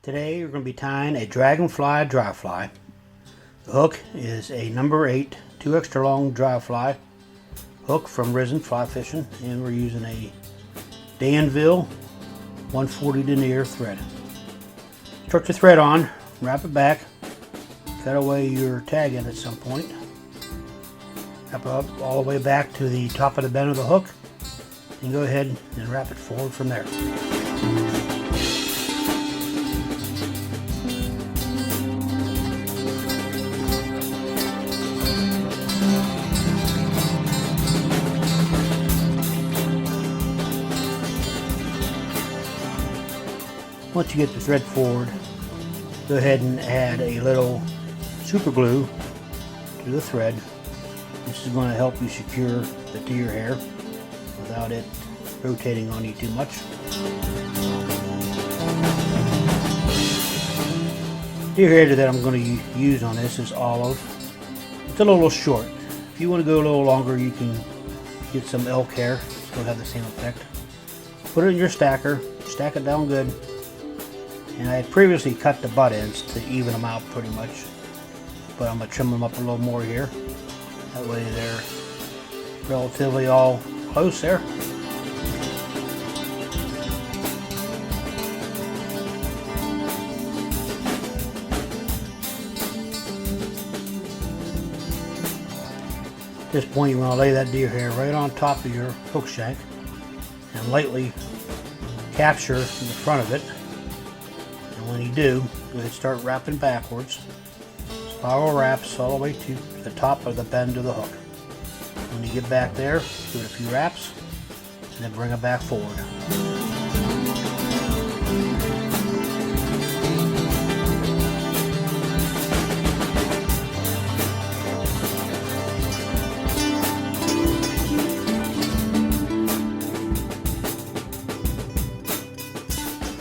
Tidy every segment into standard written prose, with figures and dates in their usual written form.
Today we're going to be tying a Dragonfly Dry Fly. The hook is a number 8 2 extra long dry fly hook from Risen Fly Fishing, and we're using a Danville 140 denier thread. Start your thread on, wrap it back, cut away your tag end at some point, wrap it up all the way back to the top of the bend of the hook, and go ahead and wrap it forward from there. Once you get the thread forward, go ahead and add a little super glue to the thread. This is going to help you secure the deer hair without it rotating on you too much. Deer hair that I'm going to use on this is olive. It's a little short. If you want to go a little longer, you can get some elk hair. It's going to have the same effect. Put it in your stacker, stack it down good. And I had previously cut the butt ends to even them out pretty much, but I'm going to trim them up a little more here. That way they're relatively all close there. At this point, you want to lay that deer hair right on top of your hook shank and lightly capture the front of it. When you do, go ahead and start wrapping backwards. Spiral wraps all the way to the top of the bend of the hook. When you get back there, do it a few wraps, and then bring it back forward.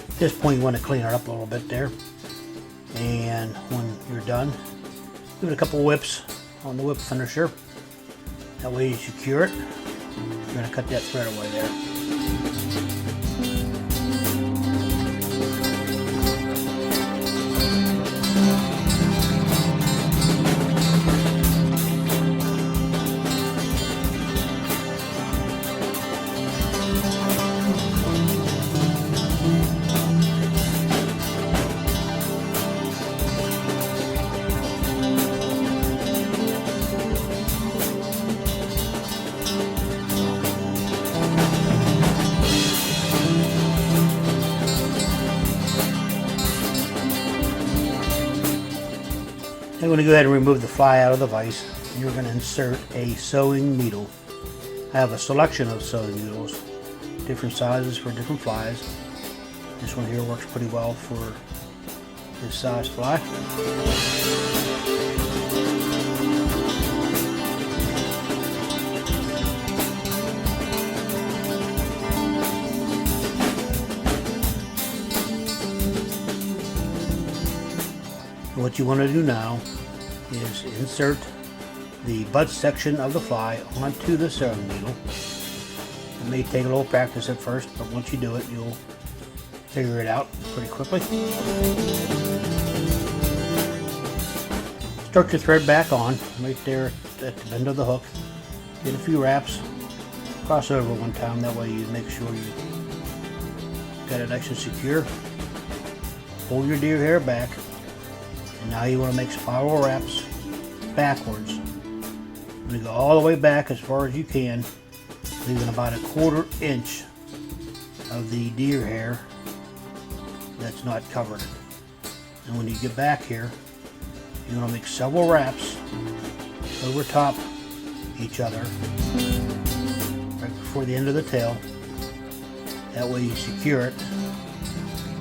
At this point, you want to clean it up a little bit there, and when you're done, give it a couple whips on the whip finisher. That way you secure it. You're going to cut that thread away there. I'm going to go ahead and remove the fly out of the vise, and you're going to insert a sewing needle. I have a selection of sewing needles, different sizes for different flies. This one here works pretty well for this size fly. What you want to do now is insert the butt section of the fly onto the sewing needle. It may take a little practice at first, but once you do it, you'll figure it out pretty quickly. Start your thread back on right there at the bend of the hook. Get a few wraps, cross over one time, that way you make sure you got it nice and secure. Pull your deer hair back. And now you want to make spiral wraps backwards. You're going to go all the way back as far as you can, leaving about a 1/4 inch of the deer hair that's not covered. And when you get back here, you want to make several wraps over top each other right before the end of the tail. That way you secure it.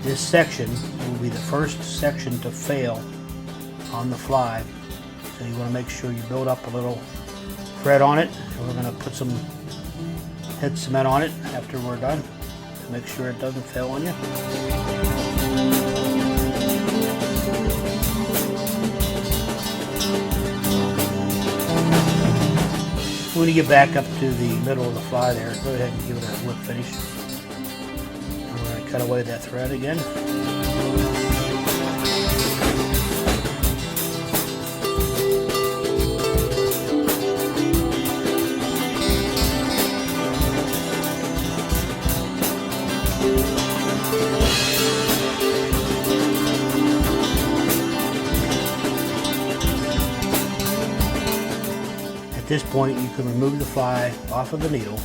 This section will be the first section to fail on the fly, so you want to make sure you build up a little thread on it. And we're going to put some head cement on it after we're done to make sure it doesn't fail on you. When you get back up to the middle of the fly there, go ahead and give it a whip finish. I'm going to cut away that thread again. this point, you can remove the fly off of the needle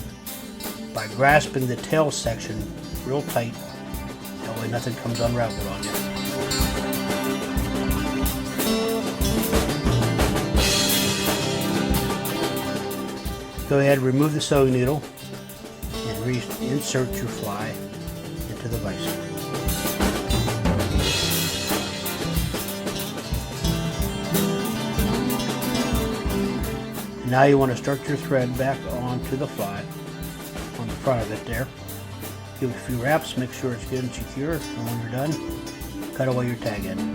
by grasping the tail section real tight. That way nothing comes unraveled on you. Go ahead and remove the sewing needle and reinsert your fly into the vise. Now you want to start your thread back onto the fly on the front of it there. Give it a few wraps, make sure it's good and secure, and when you're done, cut away your tag end.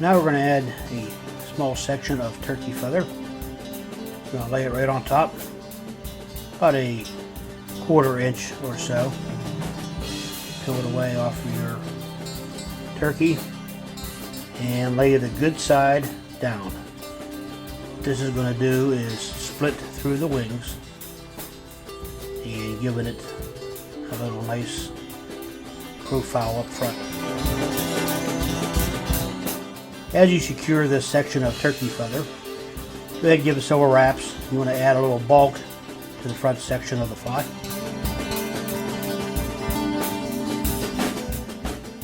Now we're going to add a small section of turkey feather. We're going to lay it right on top, about a 1/4 inch or so. Peel it away off of your turkey and lay it a good side down. What this is going to do is split through the wings and giving it a little nice profile up front. As you secure this section of turkey feather, go ahead and give it several wraps. You want to add a little bulk to the front section of the fly.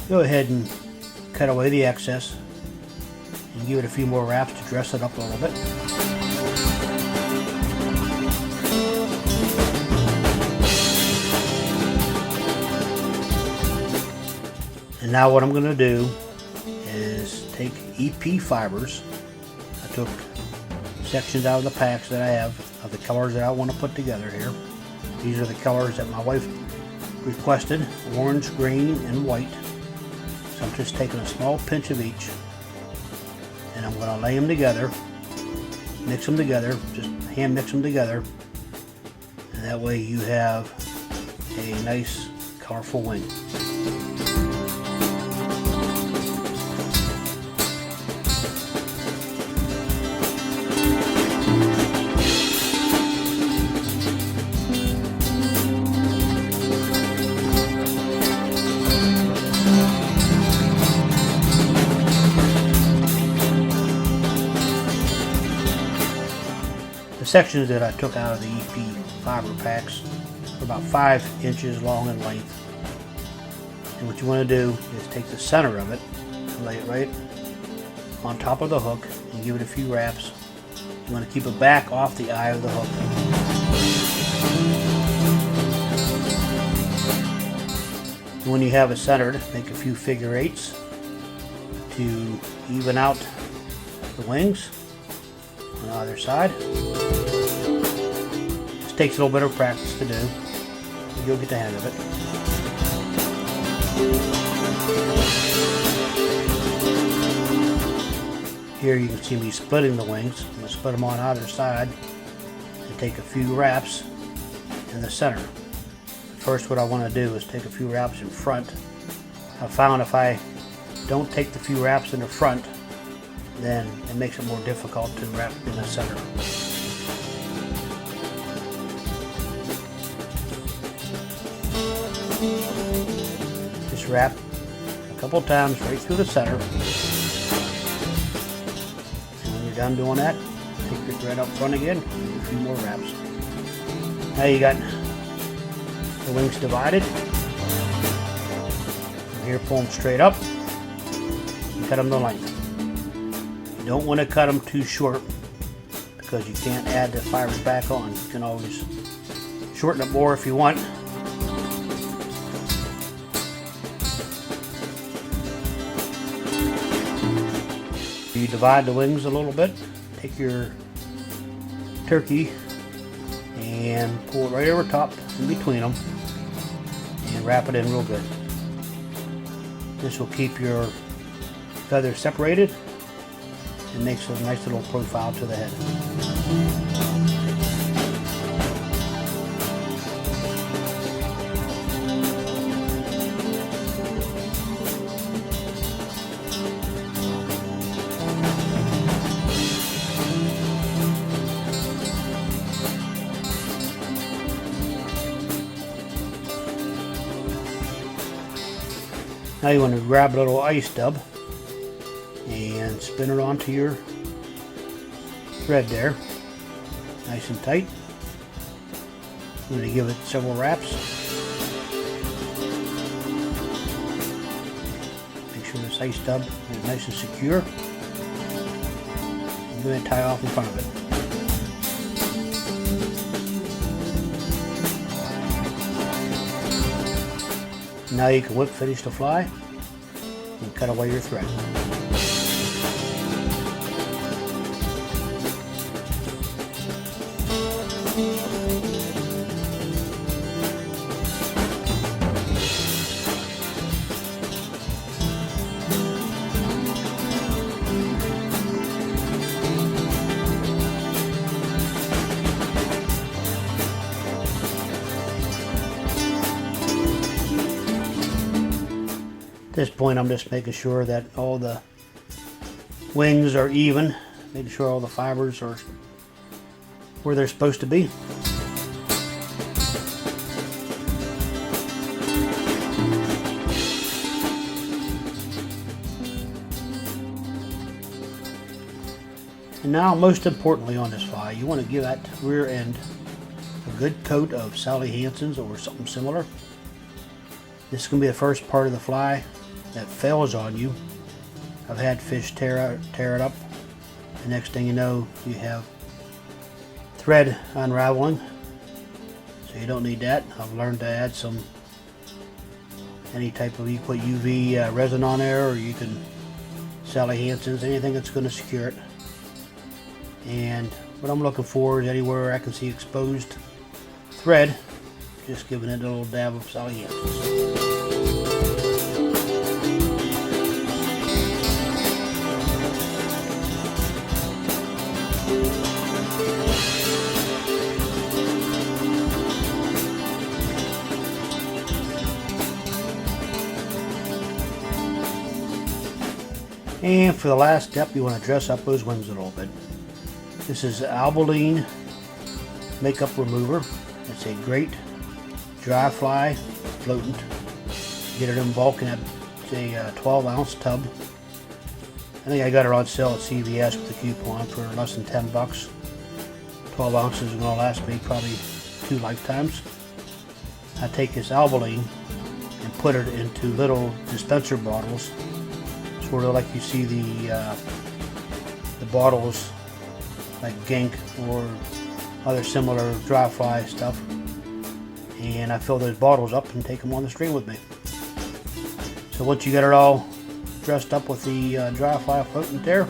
Go ahead and cut away the excess and give it a few more wraps to dress it up a little bit. And now what I'm going to do is take EP fibers. I took sections out of the packs that I have of the colors that I want to put together here. These are the colors that my wife requested: orange, green, and white. So I'm just taking a small pinch of each and I'm going to lay them together, mix them together, just hand mix them together, and that way you have a nice colorful wing. The sections that I took out of the EP fiber packs are about 5 inches long in length. And what you want to do is take the center of it and lay it right on top of the hook and give it a few wraps. You want to keep it back off the eye of the hook. And when you have it centered, make a few figure eights to even out the wings on either side. This takes a little bit of practice to do, but you'll get the hang of it. Here you can see me splitting the wings. I'm going to split them on either side and take a few wraps in the center. First, what I want to do is take a few wraps in front. I found if I don't take the few wraps in the front, then it makes it more difficult to wrap in the center. Just wrap a couple times right through the center. And when you're done doing that, take your thread up front again and do a few more wraps. Now you got the wings divided. From here, pull them straight up and cut them to length. You don't want to cut them too short because you can't add the fibers back on. You can always shorten it more if you want. You divide the wings a little bit. Take your turkey and pull it right over top in between them and wrap it in real good. This will keep your feathers separated and makes a nice little profile to the head. Now you want to grab a little ice stub and spin it onto your thread there, nice and tight. I'm going to give it several wraps. Make sure this ice stub is nice and secure. I'm going to tie off in front of it. Now you can whip finish the fly and cut away your thread. At this point, I'm just making sure that all the wings are even, making sure all the fibers are where they're supposed to be. And now, most importantly on this fly, you want to give that rear end a good coat of Sally Hansen's or something similar. This is going to be the first part of the fly that fails on you. I've had fish tear it up. The next thing you know, you have thread unraveling, so you don't need that. I've learned to add any type of, you put UV resin on there, or you can Sally Hansen's, anything that's going to secure it. And what I'm looking for is anywhere I can see exposed thread, just giving it a little dab of Sally Hansen's. And for the last step, you want to dress up those wings a little bit. This is Albaline Makeup Remover. It's a great dry fly floatant. Get it in bulk in a 12-ounce tub. I think I got it on sale at CVS with a coupon for less than 10 bucks. 12 ounces is going to last me probably 2 lifetimes. I take this Albaline and put it into little dispenser bottles, sort of like you see the bottles like Gink or other similar dry fly stuff, and I fill those bottles up and take them on the stream with me. So once you get it all dressed up with the dry fly floatant there,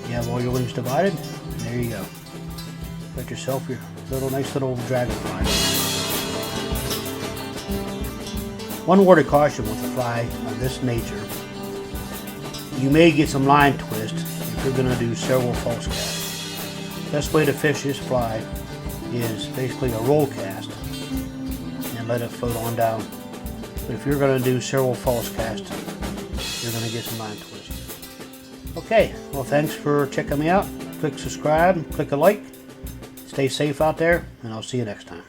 you have all your wings divided, and there you go. Got yourself your nice little dragonfly. One word of caution with a fly of this nature: you may get some line twist if you're going to do several false casts. Best way to fish this fly is basically a roll cast and let it float on down. But if you're going to do several false casts, you're going to get some line twist. Okay, well, thanks for checking me out. Click subscribe, click a like. Stay safe out there, and I'll see you next time.